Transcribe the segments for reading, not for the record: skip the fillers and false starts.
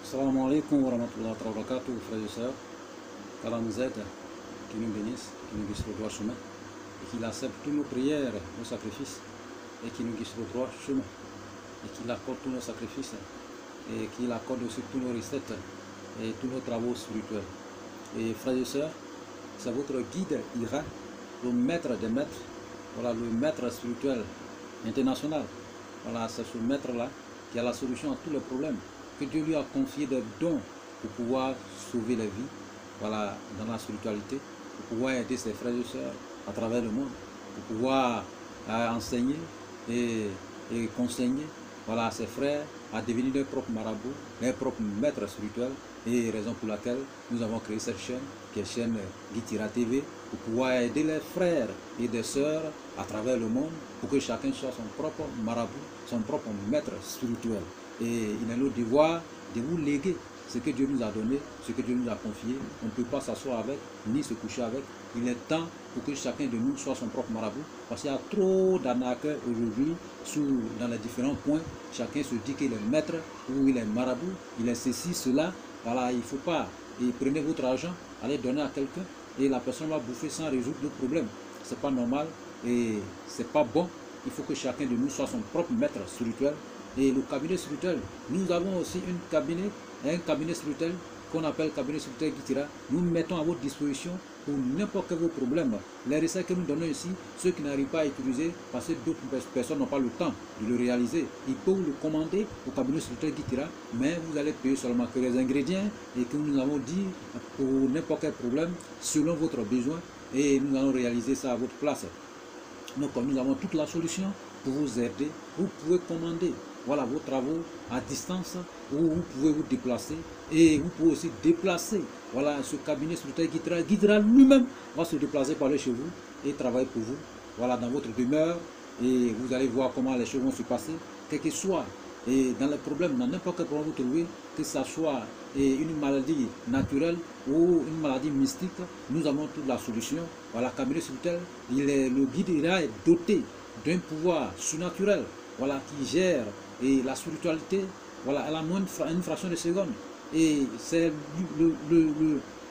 Assalamu alaikum wa rahmatullahi wa barakatuh, frères et sœurs. Qu'Allah nous aide, qu'il nous bénisse, qu'il nous guide sur le droit chemin, et qu'il accepte toutes nos prières, nos sacrifices, et qu'il nous guide sur le droit chemin, et qu'il accorde tous nos sacrifices, et qu'il accorde aussi tous nos recettes, et tous nos travaux spirituels. Et frères et sœurs, c'est votre guide Ira, le maître des maîtres, voilà, le maître spirituel international. Voilà, c'est ce maître-là qui a la solution à tous les problèmes, que Dieu lui a confié des dons pour pouvoir sauver les vies, voilà, dans la spiritualité, pour pouvoir aider ses frères et sœurs à travers le monde, pour pouvoir enseigner et conseiller, voilà, ses frères à devenir leurs propres marabouts, leurs propres maîtres spirituels, et raison pour laquelle nous avons créé cette chaîne, qui est chaîne Guide Ira TV, pour pouvoir aider les frères et des sœurs à travers le monde, pour que chacun soit son propre marabout, son propre maître spirituel. Et il est notre devoir de vous léguer ce que Dieu nous a donné, ce que Dieu nous a confié. On ne peut pas s'asseoir avec, ni se coucher avec. Il est temps pour que chacun de nous soit son propre marabout. Parce qu'il y a trop d'arnaqueurs aujourd'hui dans les différents points. Chacun se dit qu'il est maître ou il est marabout, il est ceci, cela. Voilà, il ne faut pas. Et prenez votre argent, allez donner à quelqu'un et la personne va bouffer sans résoudre le problème. Ce n'est pas normal et ce n'est pas bon. Il faut que chacun de nous soit son propre maître spirituel. Et le cabinet spirituel, nous avons aussi un cabinet spirituel qu'on appelle cabinet spirituel Guide Ira. Nous mettons à votre disposition pour n'importe quel vos problèmes. Les recettes que nous donnons ici, ceux qui n'arrivent pas à utiliser, parce que d'autres personnes n'ont pas le temps de le réaliser, ils peuvent le commander au cabinet spirituel Guide Ira, mais vous allez payer seulement que les ingrédients et que nous avons dit pour n'importe quel problème, selon votre besoin, et nous allons réaliser ça à votre place. Donc nous avons toute la solution pour vous aider. Vous pouvez commander, voilà, vos travaux à distance, ou vous pouvez vous déplacer et vous pouvez aussi déplacer, voilà, ce cabinet spirituel Guide Ira lui-même va se déplacer par chez vous et travailler pour vous, voilà, dans votre demeure, et vous allez voir comment les choses vont se passer, quel que soit, et dans les problèmes, dans n'importe quel problème vous trouvez, que ce soit une maladie naturelle ou une maladie mystique, nous avons toute la solution. Voilà, cabinet spirituel, le Guide Ira est doté d'un pouvoir surnaturel, voilà, qui gère la spiritualité, voilà, à la moindre une fraction de seconde. Et c'est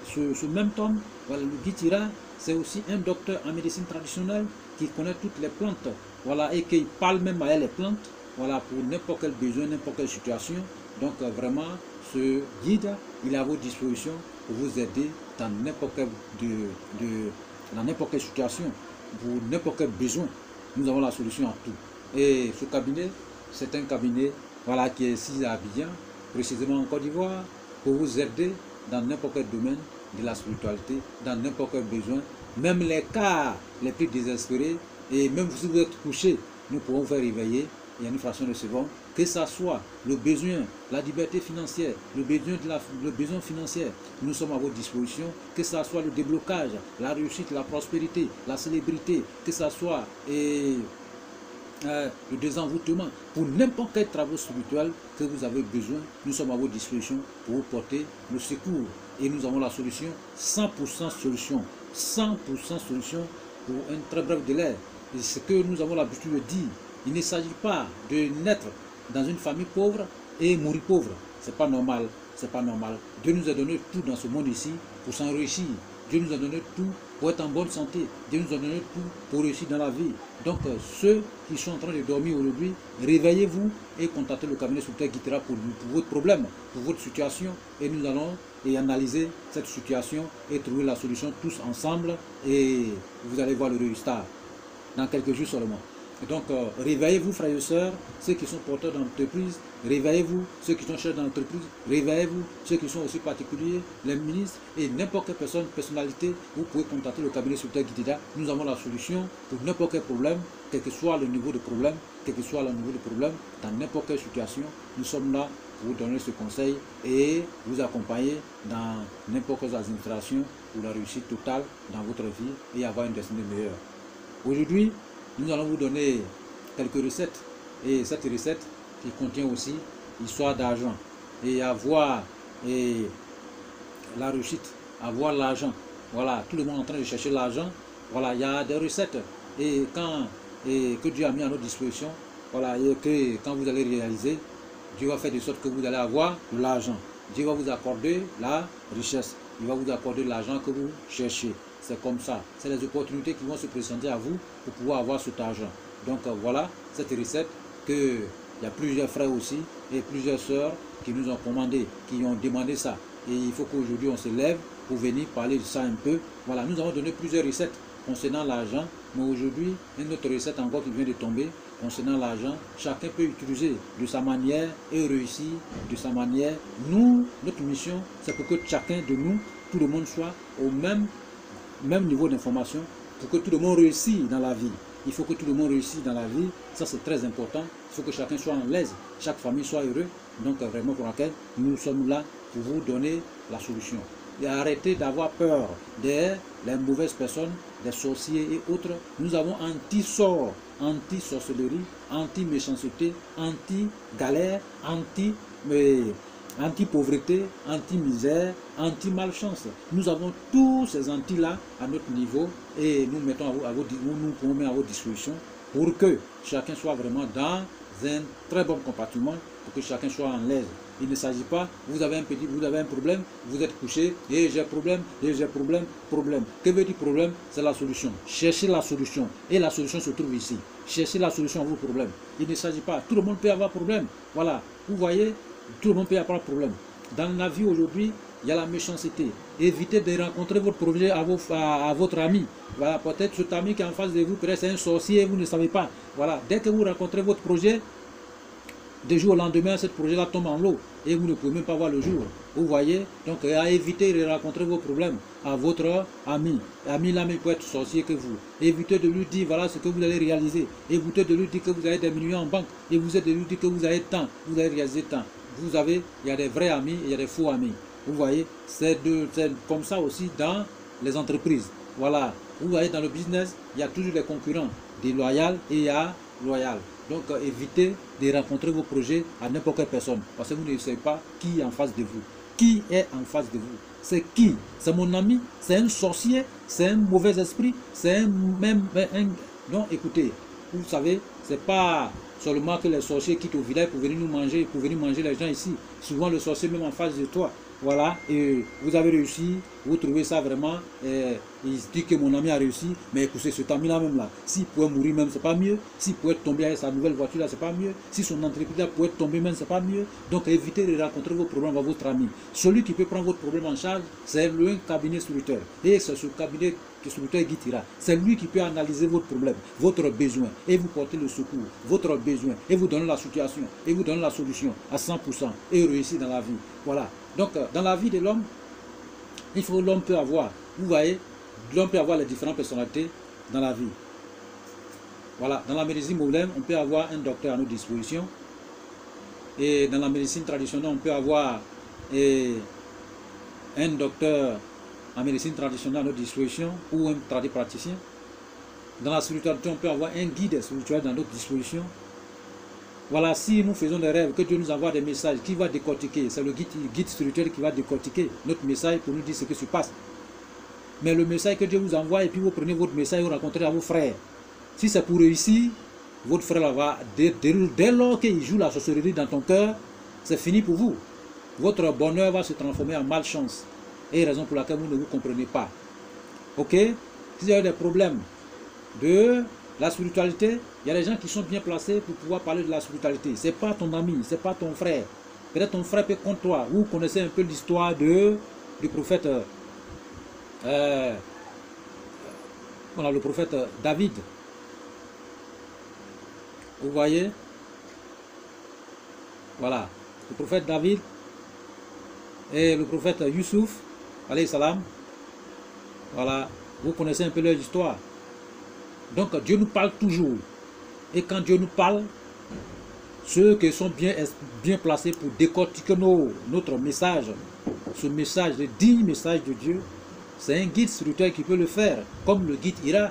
ce même homme, voilà, le Guide Ira, c'est aussi un docteur en médecine traditionnelle qui connaît toutes les plantes, voilà, et qui parle même à elle les plantes, voilà, pour n'importe quel besoin, n'importe quelle situation. Donc vraiment, ce guide, il est à votre disposition pour vous aider dans n'importe quelle situation, pour n'importe quel besoin. Nous avons la solution à tout. Et ce cabinet, c'est un cabinet, voilà, qui est ici à Abidjan, précisément en Côte d'Ivoire, pour vous aider dans n'importe quel domaine de la spiritualité, dans n'importe quel besoin, même les cas les plus désespérés, et même si vous êtes couché, nous pourrons vous faire réveiller. Il y a une fraction de seconde, que ce soit le besoin, la liberté financière, le besoin financier, nous sommes à votre disposition, que ce soit le déblocage, la réussite, la prospérité, la célébrité, que ce soit le désenvoûtement, pour n'importe quel travail spirituel que vous avez besoin, nous sommes à votre disposition pour vous porter le secours. Et nous avons la solution, 100% solution, 100% solution pour un très bref délai. Et ce que nous avons l'habitude de dire, il ne s'agit pas de naître dans une famille pauvre et mourir pauvre. C'est pas normal, c'est pas normal. Dieu nous a donné tout dans ce monde ici pour s'enrichir. Dieu nous a donné tout pour être en bonne santé. Dieu nous a donné tout pour réussir dans la vie. Donc ceux qui sont en train de dormir aujourd'hui, réveillez-vous et contactez le cabinet spirituel Guide Ira pour votre problème, pour votre situation. Et nous allons analyser cette situation et trouver la solution tous ensemble. Et vous allez voir le résultat dans quelques jours seulement. Et donc, réveillez-vous, frères et sœurs, ceux qui sont porteurs d'entreprise, réveillez-vous, ceux qui sont chefs d'entreprise, réveillez-vous, ceux qui sont aussi particuliers, les ministres et n'importe quelle personnalité, vous pouvez contacter le cabinet spirituel Guide Ira. Nous avons la solution pour n'importe quel problème, quel que soit le niveau de problème, dans n'importe quelle situation. Nous sommes là pour vous donner ce conseil et vous accompagner dans n'importe quelle administration pour la réussite totale dans votre vie et avoir une destinée meilleure. Aujourd'hui, nous allons vous donner quelques recettes, et cette recette qui contient aussi l'histoire d'argent et avoir la réussite, avoir l'argent. Voilà, tout le monde est en train de chercher l'argent. Voilà, il y a des recettes et que Dieu a mis à notre disposition. Voilà, et que quand vous allez réaliser, Dieu va faire de sorte que vous allez avoir de l'argent. Dieu va vous accorder la richesse. Il va vous accorder l'argent que vous cherchez. C'est comme ça. C'est les opportunités qui vont se présenter à vous pour pouvoir avoir cet argent. Donc voilà cette recette que il y a plusieurs frères aussi et plusieurs sœurs qui nous ont commandé, qui ont demandé ça. Et il faut qu'aujourd'hui on se lève pour venir parler de ça un peu. Voilà, nous avons donné plusieurs recettes concernant l'argent, mais aujourd'hui, une autre recette encore qui vient de tomber concernant l'argent. Chacun peut utiliser de sa manière et réussir de sa manière. Nous, notre mission, c'est pour que chacun de nous, tout le monde soit au même niveau d'information, pour que tout le monde réussisse dans la vie. Il faut que tout le monde réussisse dans la vie, ça c'est très important. Il faut que chacun soit en l'aise, chaque famille soit heureux. Donc vraiment pour laquelle nous sommes là pour vous donner la solution. Et arrêtez d'avoir peur des mauvaises personnes, des sorciers et autres. Nous avons anti-sort, anti-sorcellerie, anti-méchanceté, anti-galère, anti-pauvreté, anti-misère, anti-malchance. Nous avons tous ces anti-là à notre niveau et nous mettons nous pouvons mettre à votre disposition pour que chacun soit vraiment dans un très bon compartiment, pour que chacun soit en l'aise. Il ne s'agit pas, vous avez un problème, vous êtes couché, et j'ai problème. Que veut dire problème? C'est la solution. Cherchez la solution. Et la solution se trouve ici. Cherchez la solution à vos problèmes. Il ne s'agit pas, tout le monde peut avoir problème. Voilà, vous voyez, tout le monde peut avoir problème. Dans la vie aujourd'hui, il y a la méchanceté. Évitez de rencontrer votre projet à votre ami. Voilà, peut-être cet ami qui est en face de vous, peut-être c'est un sorcier, vous ne savez pas. Voilà, dès que vous rencontrez votre projet, du jour au lendemain, ce projet-là tombe en l'eau et vous ne pouvez même pas voir le jour. Vous voyez, donc à éviter de rencontrer vos problèmes à votre ami. L'ami peut être sorcier que vous. Évitez de lui dire voilà ce que vous allez réaliser. Évitez de lui dire que vous avez des millions en banque. Évitez de lui dire que vous avez tant, vous allez réaliser tant. Il y a des vrais amis et il y a des faux amis. Vous voyez, c'est comme ça aussi dans les entreprises. Voilà, vous voyez, dans le business, il y a toujours des concurrents, des loyaux et il y a loyal. Donc évitez de rencontrer vos projets à n'importe quelle personne, parce que vous ne savez pas qui est en face de vous. Qui est en face de vous? C'est qui? C'est mon ami? C'est un sorcier? C'est un mauvais esprit? C'est Non, écoutez, vous savez, c'est pas seulement que les sorciers quittent au village pour venir nous manger, pour venir manger les gens ici. Souvent le sorcier même en face de toi. Voilà, et vous avez réussi, vous trouvez ça vraiment, il se dit que mon ami a réussi, mais écoutez, cet ami-là même là, s'il pouvait mourir même, c'est pas mieux, s'il pouvait tomber avec sa nouvelle voiture là, c'est pas mieux, si son entreprise là pouvait tomber même, c'est pas mieux, donc évitez de rencontrer vos problèmes à votre ami. Celui qui peut prendre votre problème en charge, c'est le cabinet spirituel, et c'est ce cabinet spirituel Guitira, c'est lui qui peut analyser votre problème, votre besoin, et vous porter le secours, votre besoin, et vous donner la situation, et vous donner la solution à 100%, et réussir dans la vie. Voilà. Donc, dans la vie de l'homme, l'homme peut avoir, vous voyez, l'homme peut avoir les différentes personnalités dans la vie. Voilà, dans la médecine moderne, on peut avoir un docteur à notre disposition. Et dans la médecine traditionnelle, on peut avoir un docteur en médecine traditionnelle à notre disposition ou un praticien. Dans la spiritualité, on peut avoir un guide spirituel dans notre disposition. Voilà, si nous faisons des rêves, que Dieu nous envoie des messages, qui va décortiquer? C'est le guide spirituel qui va décortiquer notre message pour nous dire ce qui se passe. Mais le message que Dieu vous envoie, et puis vous prenez votre message et vous rencontrez à vos frères. Si c'est pour réussir, votre frère là va, dès lors qu'il joue la sorcellerie dans ton cœur, c'est fini pour vous. Votre bonheur va se transformer en malchance. Et raison pour laquelle vous ne vous comprenez pas. Ok? Si vous avez des problèmes de la spiritualité, il y a des gens qui sont bien placés pour pouvoir parler de la spiritualité. Ce n'est pas ton ami, ce n'est pas ton frère. Peut-être ton frère peut contre toi. Vous connaissez un peu l'histoire du prophète, le prophète David. Vous voyez? Voilà. Le prophète David et le prophète Youssouf, alayhi salam. Voilà. Vous connaissez un peu leur histoire. Donc Dieu nous parle toujours. Et quand Dieu nous parle, ceux qui sont bien placés pour décortiquer notre message, ce message, le digne message de Dieu, c'est un guide spirituel qui peut le faire, comme le guide Ira,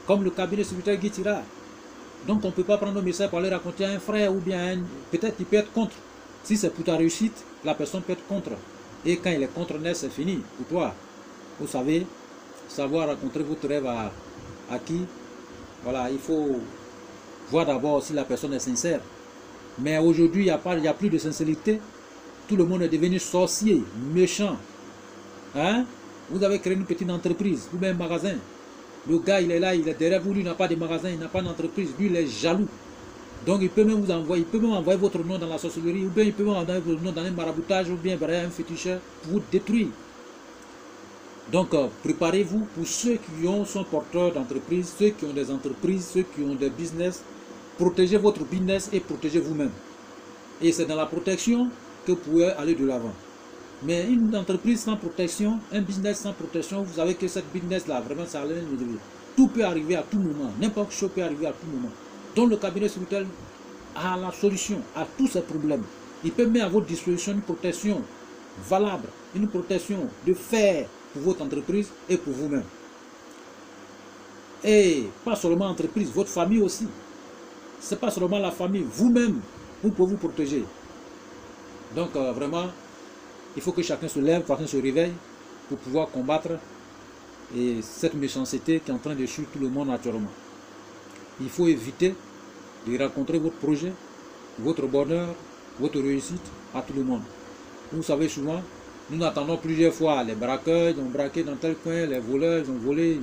comme le cabinet spirituel guide Ira. Donc on ne peut pas prendre nos messages pour aller raconter à un frère ou bien peut-être qu'il peut être contre. Si c'est pour ta réussite, la personne peut être contre. Et quand il est contre net, c'est fini pour toi. Vous savez, savoir raconter votre rêve à qui? Voilà, il faut voir d'abord si la personne est sincère. Mais aujourd'hui, il n'y a plus de sincérité. Tout le monde est devenu sorcier, méchant. Hein? Vous avez créé une petite entreprise, ou bien un magasin. Le gars, il est là, il est derrière vous, lui, il n'a pas de magasin, il n'a pas d'entreprise, lui, il est jaloux. Donc, il peut même vous envoyer, il peut même envoyer votre nom dans la sorcellerie, ou bien il peut même envoyer votre nom dans un maraboutage, ou bien un féticheur pour vous détruire. Donc, préparez-vous pour ceux qui sont porteurs d'entreprise, ceux qui ont des entreprises, ceux qui ont des business. Protégez votre business et protégez vous-même. Et c'est dans la protection que vous pouvez aller de l'avant. Mais une entreprise sans protection, un business sans protection, vous savez que cette business-là, vraiment, ça allait nous. Tout peut arriver à tout moment. N'importe quoi peut arriver à tout moment. Donc, le cabinet spirituel a la solution à tous ces problèmes. Il peut mettre à votre disposition une protection valable, une protection de fer pour votre entreprise et pour vous-même. Et pas seulement l'entreprise, votre famille aussi. Ce n'est pas seulement la famille, vous-même, vous pouvez vous protéger. Donc, vraiment, il faut que chacun se lève, chacun se réveille pour pouvoir combattre cette méchanceté qui est en train de tuer tout le monde actuellement. Il faut éviter de rencontrer votre projet, votre bonheur, votre réussite à tout le monde. Vous savez souvent, nous attendons plusieurs fois les braqueurs, ils ont braqué dans tel coin, les voleurs, ils ont volé,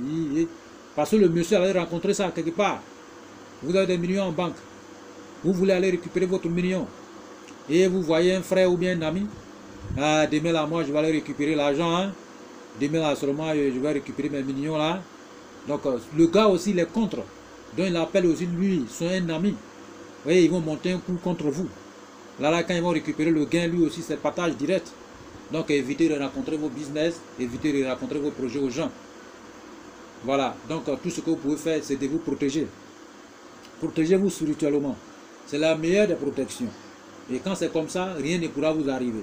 parce que le monsieur allait rencontrer ça quelque part. Vous avez des millions en banque, vous voulez aller récupérer votre million, et vous voyez un frère ou bien un ami, ah, demain là, moi je vais aller récupérer l'argent, hein. Demain là seulement je vais récupérer mes millions là. Donc le gars aussi il est contre, donc il appelle aussi lui, son ami. Vous voyez, ils vont monter un coup contre vous. Là, quand ils vont récupérer le gain, lui aussi c'est partage direct. Donc évitez de rencontrer vos business, évitez de rencontrer vos projets aux gens. Voilà, donc tout ce que vous pouvez faire, c'est de vous protéger. Protégez-vous spirituellement. C'est la meilleure des protections. Et quand c'est comme ça, rien ne pourra vous arriver.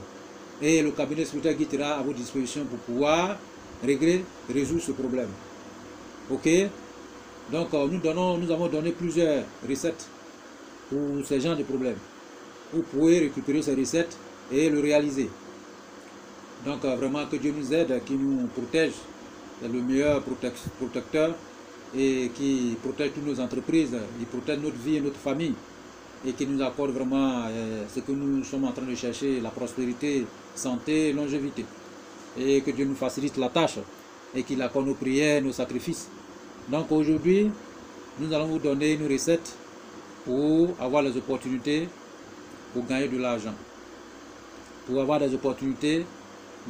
Et le cabinet spirituel qui sera à votre disposition pour pouvoir résoudre ce problème. Ok? Donc nous avons donné plusieurs recettes pour ces genres de problèmes. Vous pouvez récupérer ces recettes et le réaliser. Donc vraiment que Dieu nous aide, qui nous protège. C'est le meilleur protecteur et qui protège toutes nos entreprises, il protège notre vie et notre famille et qui nous accorde vraiment ce que nous sommes en train de chercher, la prospérité, santé, longévité. Et que Dieu nous facilite la tâche et qu'il accorde nos prières, nos sacrifices. Donc aujourd'hui, nous allons vous donner une recette pour avoir les opportunités pour gagner de l'argent, pour avoir des opportunités,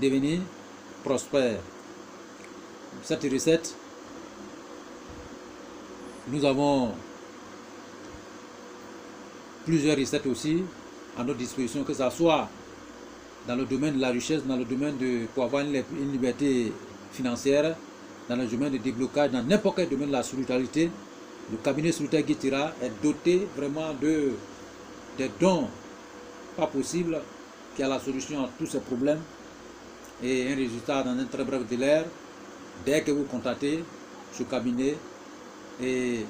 devenir prospère. Cette recette, nous avons plusieurs recettes aussi à notre disposition, que ce soit dans le domaine de la richesse, dans le domaine pour avoir une liberté financière, dans le domaine de déblocage, dans n'importe quel domaine de la spiritualité. Le cabinet spirituel Guitira est doté vraiment des dons pas possibles, qui a la solution à tous ces problèmes et un résultat dans un très bref délai. Dès que vous contactez ce cabinet et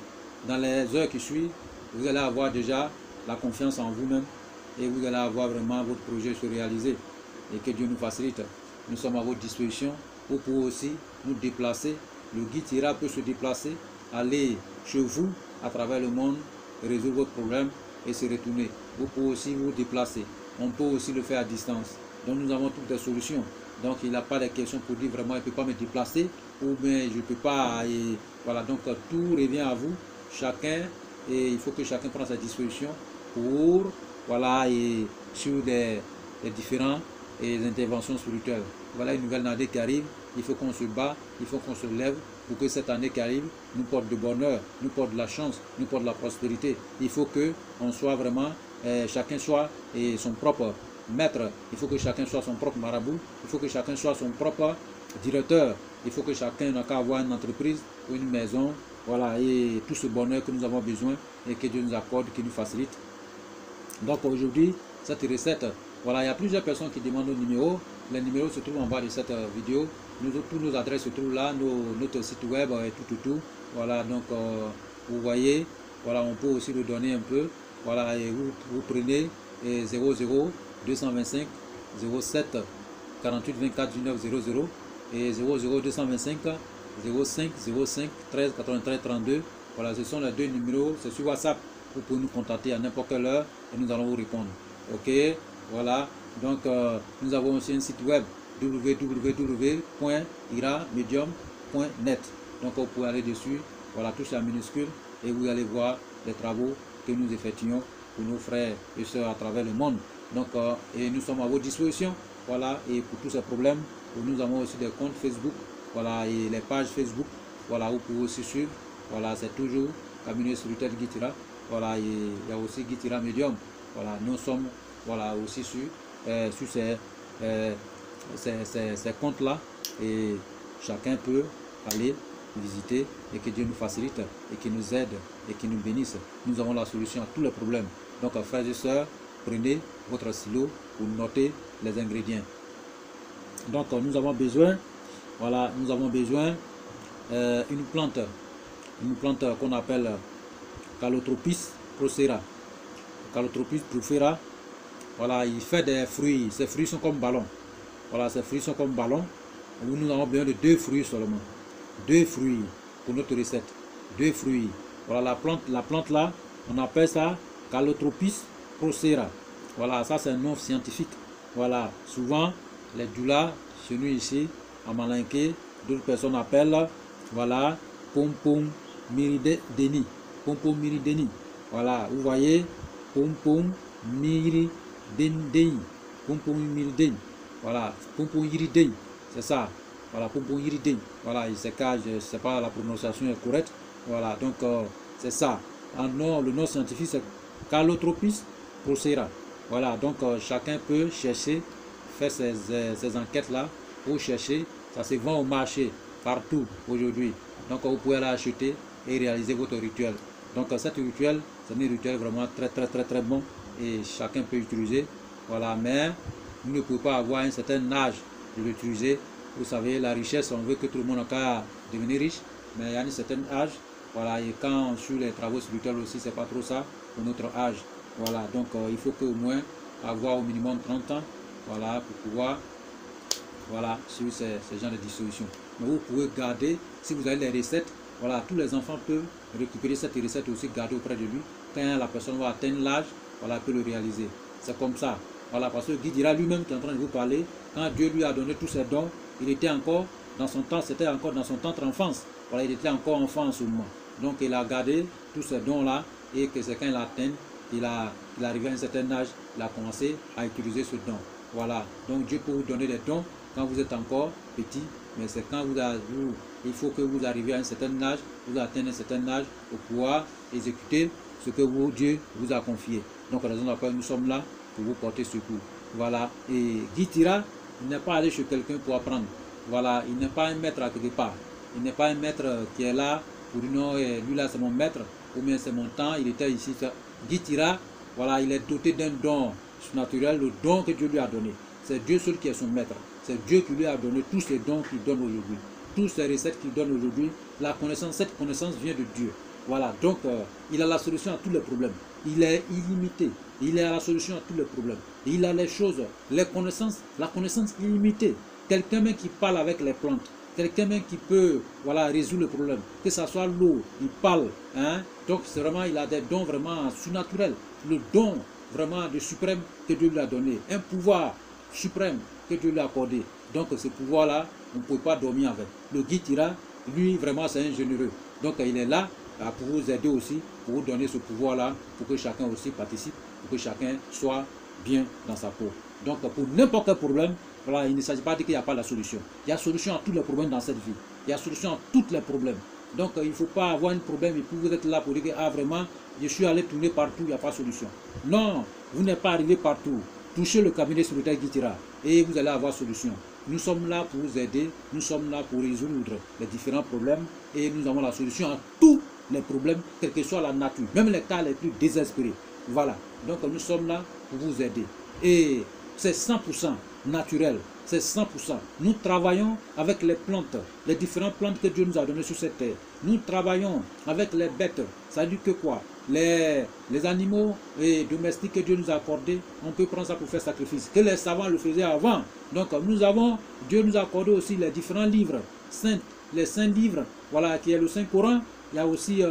dans les heures qui suivent, vous allez avoir déjà la confiance en vous-même et vous allez avoir vraiment votre projet se réaliser et que Dieu nous facilite. Nous sommes à votre disposition. Vous pouvez aussi nous déplacer. Le guide Ira peut se déplacer, aller chez vous à travers le monde, résoudre votre problème et se retourner. Vous pouvez aussi vous déplacer. On peut aussi le faire à distance. Donc nous avons toutes les solutions. Donc il n'a pas de question pour dire vraiment il ne peut pas me déplacer ou bien je ne peux pas. Et voilà, donc tout revient à vous, chacun, et il faut que chacun prenne sa disposition pour, voilà, et sur des différentes interventions spirituelles. Voilà une nouvelle année qui arrive, il faut qu'on se bat, il faut qu'on se lève pour que cette année qui arrive nous porte de bonheur, nous porte de la chance, nous porte de la prospérité. Il faut qu'on soit vraiment, chacun soit son propre maître, il faut que chacun soit son propre marabout, il faut que chacun soit son propre directeur, il faut que chacun n'a qu'à avoir une entreprise ou une maison, voilà, et tout ce bonheur que nous avons besoin et que Dieu nous accorde, qui nous facilite. Donc aujourd'hui, cette recette, voilà, il y a plusieurs personnes qui demandent nos numéros. Les numéros se trouvent en bas de cette vidéo. Toutes nos adresses se trouvent là, notre site web et tout. Voilà, donc vous voyez, voilà, on peut aussi le donner un peu. Voilà, et vous prenez 00 225 07 48 24 19 00 et 00 225 05 05 13 93 32. Voilà, ce sont les deux numéros. C'est sur WhatsApp. Vous pouvez nous contacter à n'importe quelle heure et nous allons vous répondre. Ok, voilà. Donc, nous avons aussi un site web www.iramedium.net. Donc, vous pouvez aller dessus, voilà, touche la minuscule et vous allez voir les travaux que nous effectuons pour nos frères et sœurs à travers le monde. Donc, et nous sommes à votre disposition, voilà, et pour tous ces problèmes, nous avons aussi des comptes Facebook, voilà, et les pages Facebook, voilà, vous pouvez aussi suivre, voilà, c'est toujours Cabinet Spirituel Guy Tira, voilà, et il y a aussi Guy Tira Medium, voilà, nous sommes, voilà, aussi sur ces comptes-là, et chacun peut aller visiter et que Dieu nous facilite et qu'il nous aide et qu'il nous bénisse. Nous avons la solution à tous les problèmes. Donc, frères et sœurs, prenez votre stylo pour noter les ingrédients. Donc, nous avons besoin, voilà, nous avons besoin une plante qu'on appelle Calotropis procera. Calotropis procera, voilà, il fait des fruits. Ces fruits sont comme ballons. Voilà, ces fruits sont comme ballons. Nous avons besoin de 2 fruits seulement. 2 fruits pour notre recette. 2 fruits. Voilà, la plante là, on appelle ça Calotropis procera. Voilà, ça c'est un nom scientifique. Voilà, souvent les doulas, chez nous ici, à Malinké, d'autres personnes appellent, voilà, Pompon mirideni. Pompon mirideni. Voilà, vous voyez, Pompon mirideni. Pompon mirideni. Voilà, Pompon irideni. C'est ça. Voilà, Pompon irideni. Voilà, c'est cas, je ne sais pas, la prononciation est correcte. Voilà, donc c'est ça. Le nom scientifique c'est Calotropis procera. Voilà, donc chacun peut chercher, faire ces enquêtes-là pour chercher. Ça se vend au marché partout aujourd'hui. Donc vous pouvez l'acheter et réaliser votre rituel. Donc cet rituel, c'est un rituel vraiment très bon et chacun peut l'utiliser. Voilà, mais vous ne pouvez pas avoir un certain âge de l'utiliser. Vous savez, la richesse, on veut que tout le monde ait qu'à devenir riche, mais il y a un certain âge. Voilà, et quand sur les travaux spirituels aussi, c'est pas trop ça pour notre âge. Voilà, donc il faut qu'au moins avoir au minimum 30 ans, voilà, pour pouvoir, voilà, suivre ces genres de dissolution. Mais vous pouvez garder, si vous avez les recettes, voilà, tous les enfants peuvent récupérer cette recette aussi, garder auprès de lui. Quand la personne va atteindre l'âge, voilà, peut le réaliser. C'est comme ça. Voilà, parce que Guy dira lui-même qui est en train de vous parler, quand Dieu lui a donné tous ses dons, il était encore dans son temps, c'était encore dans son temps d'enfance. Voilà, il était encore enfant en ce moment. Donc il a gardé tous ces dons-là et que c'est quand il atteint, il est arrivé à un certain âge, il a commencé à utiliser ce don. Voilà, donc Dieu peut vous donner des dons quand vous êtes encore petit, mais c'est quand il faut que vous arriviez à un certain âge, vous atteignez un certain âge pour pouvoir exécuter ce que Dieu vous a confié. Donc, raison pour laquelle nous sommes là pour vous porter secours. Voilà, et Guy Tira, il n'est pas allé chez quelqu'un pour apprendre. Voilà, il n'est pas un maître à quelque part. Il n'est pas un maître qui est là pour dire non, lui là c'est mon maître, ou bien c'est mon temps, il était ici. Guy Tira, voilà, il est doté d'un don naturel, le don que Dieu lui a donné. C'est Dieu seul qui est son maître. C'est Dieu qui lui a donné tous les dons qu'il donne aujourd'hui. Toutes ces recettes qu'il donne aujourd'hui, la connaissance, cette connaissance vient de Dieu. Voilà, donc il a la solution à tous les problèmes. Il est illimité. Il a la solution à tous les problèmes. Il a les choses, les connaissances, la connaissance illimitée. Quelqu'un même qui parle avec les plantes. Quelqu'un même qui peut, voilà, résoudre le problème. Que ce soit l'eau, il parle. Hein? Donc c'est vraiment, il a des dons vraiment surnaturels. Le don vraiment de suprême que Dieu lui a donné. Un pouvoir suprême que Dieu lui a accordé. Donc ce pouvoir-là, on ne peut pas dormir avec. Le Guy Tira, lui, vraiment, c'est un généreux. Donc il est là pour vous aider aussi, pour vous donner ce pouvoir-là, pour que chacun aussi participe, pour que chacun soit bien dans sa peau. Donc pour n'importe quel problème, voilà, il ne s'agit pas de dire qu'il n'y a pas la solution. Il y a solution à tous les problèmes dans cette vie. Il y a solution à tous les problèmes. Donc il ne faut pas avoir un problème et puis vous êtes là pour dire que ah, vraiment, je suis allé tourner partout, il n'y a pas de solution. Non, vous n'êtes pas arrivé partout. Touchez le cabinet spirituel Guy Tira et vous allez avoir solution. Nous sommes là pour vous aider, nous sommes là pour résoudre les différents problèmes et nous avons la solution à tous les problèmes, quelle que soit la nature, même les cas les plus désespérés. Voilà, donc nous sommes là pour vous aider. Et c'est 100% naturel, c'est 100%. Nous travaillons avec les plantes, les différentes plantes que Dieu nous a données sur cette terre. Nous travaillons avec les bêtes, ça dit que quoi? Les animaux domestiques que Dieu nous a accordés, on peut prendre ça pour faire sacrifice. Que les savants le faisaient avant. Donc Dieu nous a accordé aussi les différents livres saints, les saints livres, voilà, qui est le Saint Coran. Il y a aussi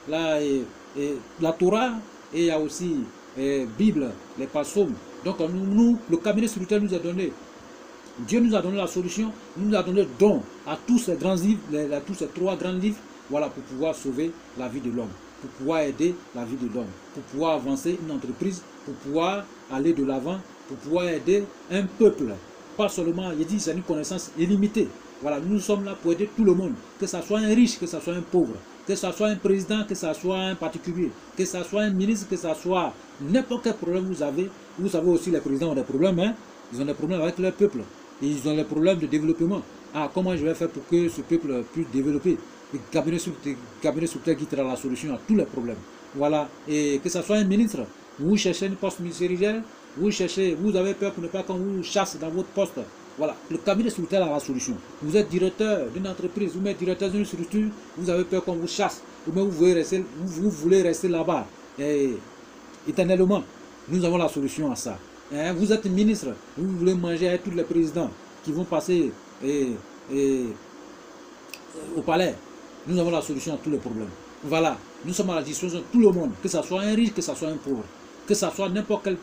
la Torah et il y a aussi Bible, les psaumes. Donc nous, le cabinet spirituel nous a donné, Dieu nous a donné la solution, nous a donné don à tous ces grands livres, à tous ces 3 grands livres, voilà, pour pouvoir sauver la vie de l'homme, pour pouvoir aider la vie de l'homme, pour pouvoir avancer une entreprise, pour pouvoir aller de l'avant, pour pouvoir aider un peuple. Pas seulement, il dit, c'est une connaissance illimitée. Voilà, nous sommes là pour aider tout le monde, que ce soit un riche, que ce soit un pauvre, que ce soit un président, que ce soit un particulier, que ce soit un ministre, que ce soit n'importe quel problème vous avez. Vous savez aussi, les présidents ont des problèmes, hein? Ils ont des problèmes avec leur peuple. Et ils ont des problèmes de développement. Ah, comment je vais faire pour que ce peuple puisse développer? Le cabinet spirituel qui sera la solution à tous les problèmes. Voilà, et que ce soit un ministre, vous cherchez une poste ministériel, vous avez peur pour ne pas qu'on vous chasse dans votre poste. Voilà, le cabinet spirituel a la solution. Vous êtes directeur d'une entreprise, vous êtes directeur d'une structure, vous avez peur qu'on vous chasse, ou même vous voulez rester là-bas éternellement. Nous avons la solution à ça. Vous êtes ministre, vous voulez manger avec tous les présidents qui vont passer au palais. Nous avons la solution à tous les problèmes. Voilà, nous sommes à la disposition de tout le monde, que ce soit un riche, que ce soit un pauvre, que ce soit n'importe quelle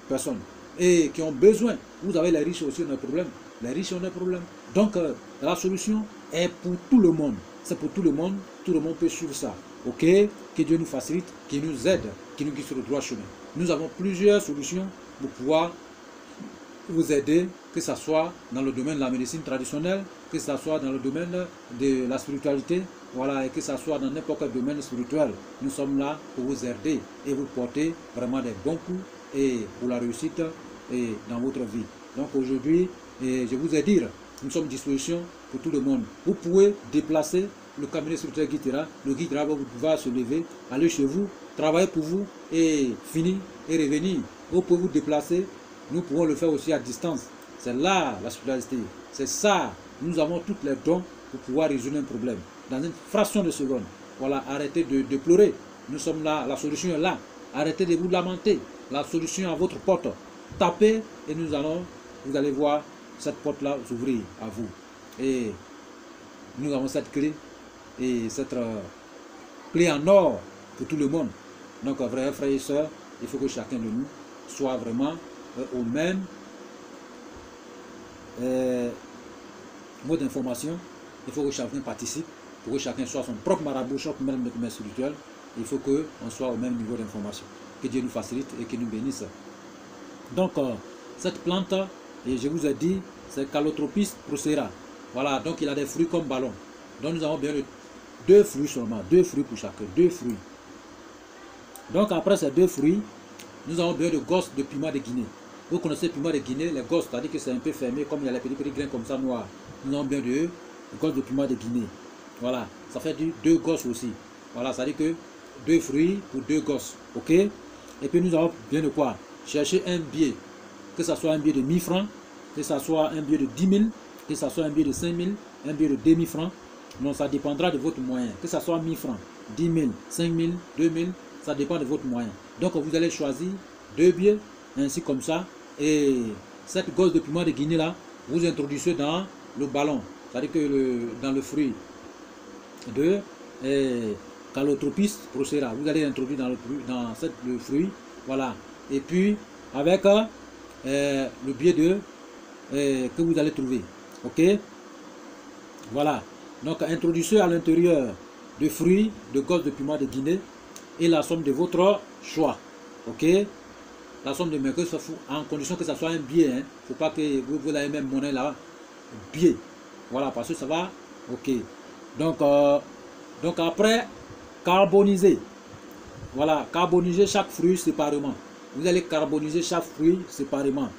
personne, et qui ont besoin. Vous avez les riches aussi ont des problèmes. Les riches ont des problèmes. Donc, la solution est pour tout le monde. C'est pour tout le monde peut suivre ça. Ok? Que Dieu nous facilite, qu'il nous aide, qu'il nous guide sur le droit chemin. Nous avons plusieurs solutions pour pouvoir vous aider, que ce soit dans le domaine de la médecine traditionnelle, que ce soit dans le domaine de la spiritualité, voilà, et que ce soit dans n'importe quel domaine spirituel. Nous sommes là pour vous aider et vous porter vraiment des bons coups et pour la réussite et dans votre vie. Donc aujourd'hui, je vous ai dit, nous sommes à disposition pour tout le monde. Vous pouvez déplacer le cabinet spirituel guidera, le guidera va se lever, aller chez vous, travailler pour vous et finir et revenir. Vous pouvez vous déplacer, nous pouvons le faire aussi à distance. C'est là la spiritualité. C'est ça, nous avons tous les dons pour pouvoir résoudre un problème. Dans une fraction de seconde. Voilà, arrêtez de pleurer. Nous sommes là, la solution est là. Arrêtez de vous lamenter. La solution est à votre porte. Tapez et vous allez voir cette porte-là s'ouvrir à vous. Et nous avons cette clé et cette clé en or pour tout le monde. Donc, frères et sœurs, il faut que chacun de nous soit vraiment au même mode d'information. Il faut que chacun participe, pour que chacun soit son propre marabout, son propre même spirituel. Il faut qu'on soit au même niveau d'information. Que Dieu nous facilite et qu'il nous bénisse. Donc, cette plante, et je vous ai dit, c'est Calotropis procera. Voilà, donc il a des fruits comme ballon. Donc nous avons bien 2 fruits seulement, 2 fruits pour chacun, 2 fruits. Donc après ces 2 fruits, nous avons bien de gosses de piment de Guinée. Vous connaissez le piment de Guinée, les gosses, c'est-à-dire que c'est un peu fermé, comme il y a les petits grains comme ça noirs. Nous avons bien de gosses de piment de Guinée. Voilà, ça fait 2 gosses aussi. Voilà, ça veut dire que 2 fruits pour 2 gosses. Ok? Et puis nous avons bien de quoi? Chercher un billet, que ce soit un billet de 1000 francs, que ce soit un billet de 10 000, que ce soit un billet de 5 000, un billet de 2000 francs. Non, ça dépendra de votre moyen. Que ce soit 1000 francs, 10 000, 5 000, 2 000, ça dépend de votre moyen. Donc vous allez choisir 2 billets, ainsi comme ça. Et cette gosse de piment de Guinée là, vous introduisez dans le ballon. C'est-à-dire que dans le fruit de Calotropis procera, vous allez introduire dans le fruit. Voilà. Et puis avec le billet que vous allez trouver. Ok? Voilà. Donc introduisez à l'intérieur de fruits de gosse de piment de Guinée et la somme de votre choix. Ok? La somme de mercredi, en condition que ça soit un billet. Il ne faut pas que vous avez même monnaie là. Billet. Voilà, parce que ça va. Ok. Donc après, carboniser. Voilà, carboniser chaque fruit séparément. Vous allez carboniser chaque fruit séparément.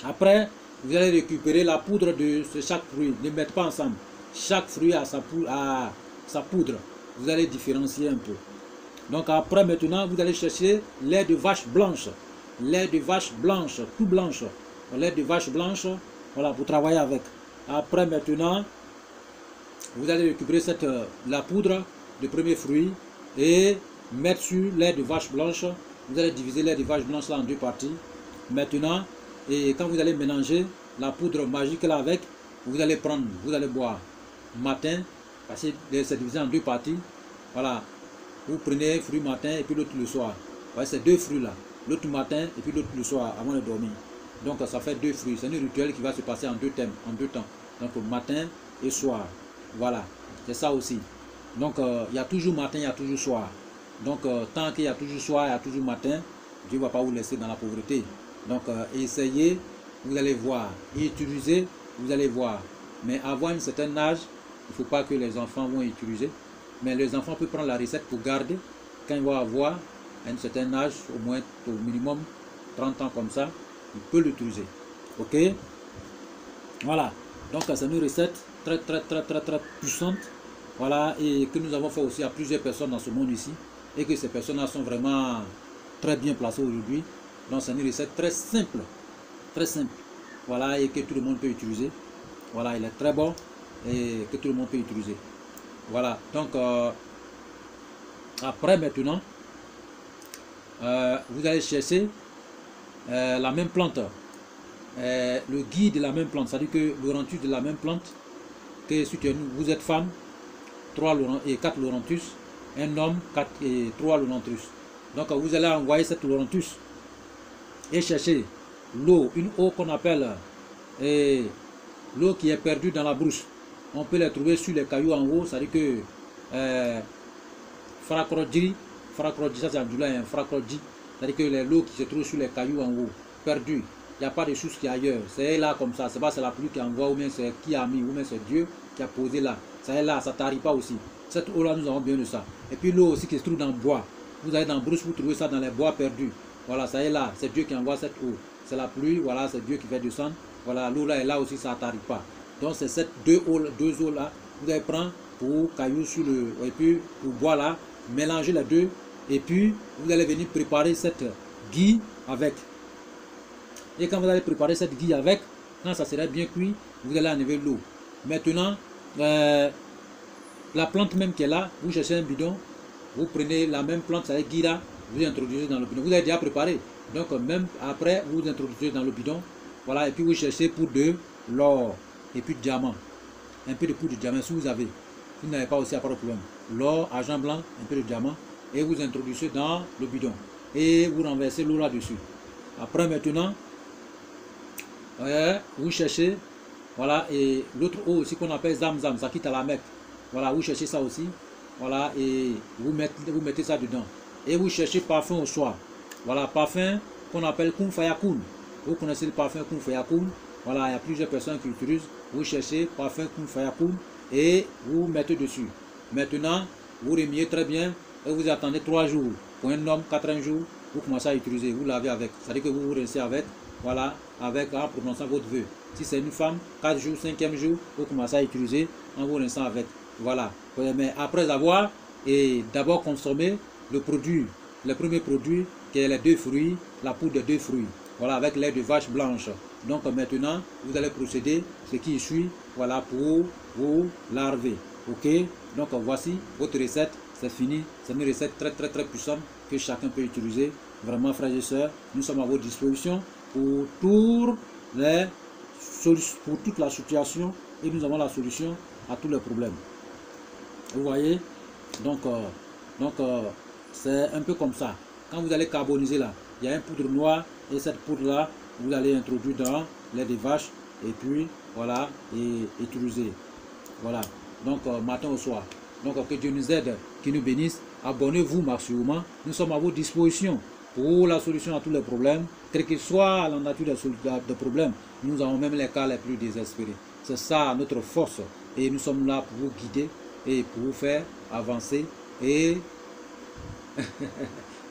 Après, vous allez récupérer la poudre de chaque fruit. Ne mettez pas ensemble. Chaque fruit a sa poudre. Vous allez différencier un peu. Donc après, maintenant, vous allez chercher lait de vache blanche. Lait de vache blanche, tout blanche. Lait de vache blanche, voilà, pour travailler avec. Après, maintenant, vous allez récupérer la poudre de premier fruit et mettre sur lait de vache blanche. Vous allez diviser lait de vache blanche là en 2 parties. Maintenant, et quand vous allez mélanger la poudre magique là avec, vous allez boire matin, parce que c'est divisé en 2 parties. Voilà, vous prenez fruit matin et puis l'autre le soir. Voilà, c'est 2 fruits là. l'autre matin et puis l'autre le soir avant de dormir. Donc ça fait 2 fruits. C'est un rituel qui va se passer en 2 thèmes, en 2 temps. Donc matin et soir. Voilà, c'est ça aussi. Donc il y a toujours matin, il y a toujours soir. Donc tant qu'il y a toujours soir, il y a toujours matin, Dieu ne va pas vous laisser dans la pauvreté. Donc essayez, vous allez voir. Et utilisez, vous allez voir. Mais avant un certain âge, il ne faut pas que les enfants vont utiliser. Mais les enfants peuvent prendre la recette pour garder. Quand ils vont avoir un certain âge, au moins au minimum 30 ans comme ça, ils peuvent l'utiliser. Ok? Voilà. Donc c'est une recette très puissante. Voilà. Et que nous avons fait aussi à plusieurs personnes dans ce monde ici. Et que ces personnes-là sont vraiment très bien placées aujourd'hui. Donc c'est une recette très simple. Très simple. Voilà. Et que tout le monde peut utiliser. Voilà. Il est très bon. Et que tout le monde peut utiliser. Voilà. Donc après maintenant, vous allez chercher la même plante. Le guide de la même plante. C'est-à-dire que l'orantus de la même plante. Que si vous êtes femme, 3 et 4 Laurentus, un homme 4 et 3 Laurentus. Donc vous allez envoyer cette Laurentus et chercher l'eau, une eau qu'on appelle l'eau qui est perdue dans la brousse. On peut la trouver sur les cailloux en haut, c'est-à-dire que Frakrodji, ça c'est Abdoulaye, Frakrodji, c'est-à-dire que l'eau qui se trouve sur les cailloux en haut, perdue. Il n'y a pas de source qui est ailleurs. C'est là comme ça. C'est pas la pluie qui envoie, ou bien c'est qui a mis, ou bien c'est Dieu qui a posé là. Ça est là, ça t'arrive pas aussi. Cette eau-là, nous avons bien de ça. Et puis l'eau aussi qui se trouve dans le bois. Vous allez dans le brousse, vous trouvez ça dans les bois perdus. Voilà, ça est là. C'est Dieu qui envoie cette eau. C'est la pluie, voilà, c'est Dieu qui fait descendre. Voilà, l'eau là est là aussi, ça t'arrive pas. Donc c'est cette deux eaux là, vous allez prendre pour cailloux sur le. Et puis pour bois là, mélanger les deux. Et puis vous allez venir préparer cette ghee avec. Et quand vous allez préparer cette ghee avec, quand ça sera bien cuit, vous allez enlever l'eau. Maintenant, la plante même qui est là, vous cherchez un bidon, vous prenez la même plante, ça ghee là, vous introduisez dans le bidon. Vous avez déjà préparé. Donc même après, vous introduisez dans le bidon. Voilà, et puis vous cherchez pour de l'or et puis de diamant. Un peu de poudre de diamant si vous avez. Vous n'avez pas aussi à pas de problème. L'or, argent blanc, un peu de diamant. Et vous introduisez dans le bidon. Et vous renversez l'eau là-dessus. Après maintenant, vous cherchez, voilà, et l'autre eau aussi qu'on appelle Zamzam, ça quitte à la Mecque. Voilà, vous cherchez ça aussi. Voilà, et vous mettez ça dedans. Et vous cherchez parfum au soir. Voilà, parfum qu'on appelle Kun Fayakun. Vous connaissez le parfum Kun Fayakun. Voilà, il y a plusieurs personnes qui l'utilisent. Vous cherchez parfum Kun Fayakun et vous mettez dessus. Maintenant, vous remuez très bien et vous attendez 3 jours. Pour un homme, 4 jours, vous commencez à utiliser, vous lavez avec. C'est-à-dire que vous vous rincez avec, voilà, avec en prononçant votre vœu. Si c'est une femme, 4 jours, 5e jour, vous commencez à utiliser en vous rinçant avec. Voilà. Mais après avoir d'abord consommé le produit, le premier produit qui est les 2 fruits, la poudre de 2 fruits. Voilà, avec lait de vache blanche. Donc maintenant, vous allez procéder ce qui suit, voilà, pour vous larver. Ok, donc voici votre recette, c'est fini. C'est une recette très puissante que chacun peut utiliser. Vraiment, frères et sœurs, nous sommes à votre disposition pour toute la situation et nous avons la solution à tous les problèmes. Vous voyez, donc c'est un peu comme ça. Quand vous allez carboniser là, il y a une poudre noire et cette poudre là, vous allez introduire dans lait de vache et puis voilà, et utiliser. Voilà, donc matin au soir. Donc que Dieu nous aide, qu'il nous bénisse. Abonnez-vous maximum. Nous sommes à votre disposition pour la solution à tous les problèmes, quelle que soit la nature des problèmes. Nous avons même les cas les plus désespérés. C'est ça notre force. Et nous sommes là pour vous guider et pour vous faire avancer et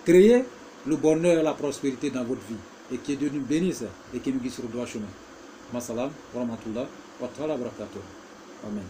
créer le bonheur et la prospérité dans votre vie. Et que Dieu nous bénisse et qu'il nous guide sur le droit chemin. Ma salam, wa rahmatullah, wa ta'ala barakatuh. Amen.